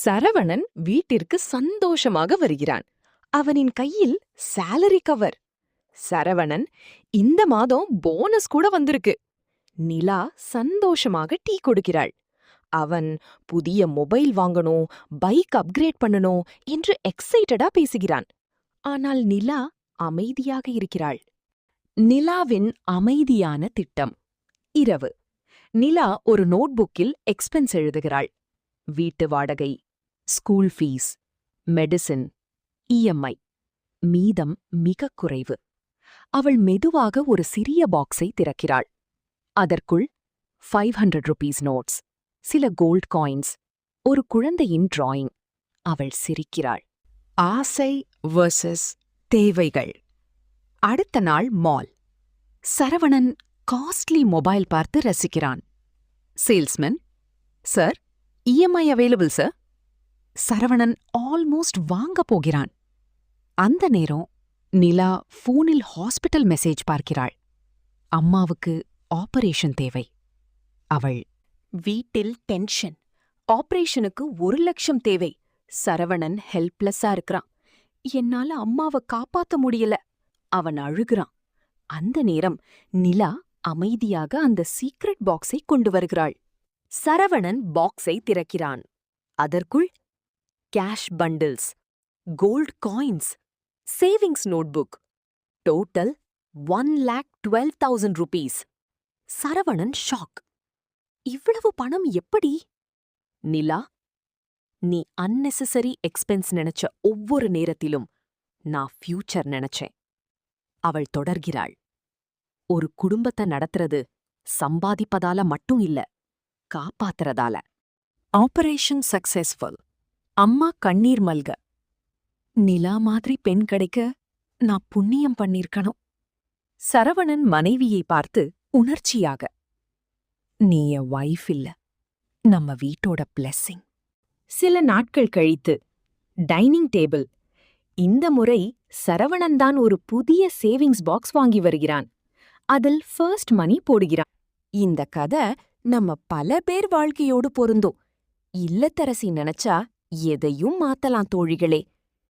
சரவணன் வீட்டிற்கு சந்தோஷமாக வருகிறான். அவனின் கையில் சாலரி கவர். சரவணன், இந்த மாதம் போனஸ் கூட வந்திருக்கு. நிலா சந்தோஷமாக டீ கொடுக்கிறாள். அவன் புதிய மொபைல் வாங்கணும், பைக் அப்கிரேட் பண்ணணும் என்று எக்ஸைட்டடா பேசுகிறான். ஆனால் நிலா அமைதியாக இருக்கிறாள். நிலாவின் அமைதியான திட்டம். இரவு. நிலா ஒரு நோட்புக்கில் எக்ஸ்பென்ஸ் எழுதுகிறாள். வீட்டு வாடகை, ஸ்கூல் ஃபீஸ், மெடிசின், இஎம்ஐ. மீதம் மிகக் குறைவு. அவள் மெதுவாக ஒரு சிறிய பாக்ஸை திறக்கிறாள். அதற்குள் 500 ரூபீஸ் நோட்ஸ், சில கோல்ட் காயின்ஸ், ஒரு குழந்தையின் டிராயிங். அவள் சிரிக்கிறாள். ஆசை வெர்சஸ் தேவைகள். அடுத்த நாள் மால். சரவணன் காஸ்ட்லி மொபைல் பார்த்து ரசிக்கிறான். Salesman, sir, EMI available sir. Saravanan almost வாங்க போகிறான். அந்த நேரம் நிலா ஃபோனில் ஹாஸ்பிட்டல் மெசேஜ் பார்க்கிறாள். அம்மாவுக்கு ஆபரேஷன் தேவை. அவள், வீட்டில் டென்ஷன். ஆபரேஷனுக்கு 1,00,000 தேவை. சரவணன் ஹெல்ப்லெஸ்ஸா இருக்கிறான். என்னால அம்மாவை காப்பாத்த முடியல. அவன் அழுகிறான். அந்த நேரம் நிலா அமைதியாக அந்த சீக்ரெட் பாக்ஸை கொண்டு வருகிறாள். சரவணன் பாக்ஸை திறக்கிறான். அதற்குள் cash bundles, gold coins, savings notebook. Total 1,12,000 rupees. Saravanan shock. இவ்வளவு பணம் எப்படி? நிலா, நீ அன்னெசசரி எக்ஸ்பென்ஸ் நினைச்ச ஒவ்வொரு நேரத்திலும் நான் ஃபியூச்சர் நினைச்சேன். அவள் தொடர்கிறாள். ஒரு குடும்பத்தை நடத்துறது சம்பாதிப்பதால மட்டும் இல்ல, காப்பாத்துறதால. Operation successful. அம்மா கண்ணீர் மல்க. நிலா மாதிரி பெண் கிடைக்க நான் புண்ணியம் பண்ணிருக்கணும். சரவணன் மனைவியை பார்த்து உணர்ச்சியாக, நீ என் வைஃப் இல்ல, நம்ம வீட்டோட பிளெஸ்ஸிங். சில நாட்கள் கழித்து டைனிங் டேபிள். இந்த முறை சரவணன்தான் ஒரு புதிய சேவிங்ஸ் பாக்ஸ் வாங்கி வருகிறான். அதில் ஃபர்ஸ்ட் மணி போடுகிறான். இந்த கதை நம்ம பல பேர் வாழ்க்கையோடு பொருந்தும். இல்லத்தரசி நினைச்சா எதையும் மாத்தலாம் தோழிகளே.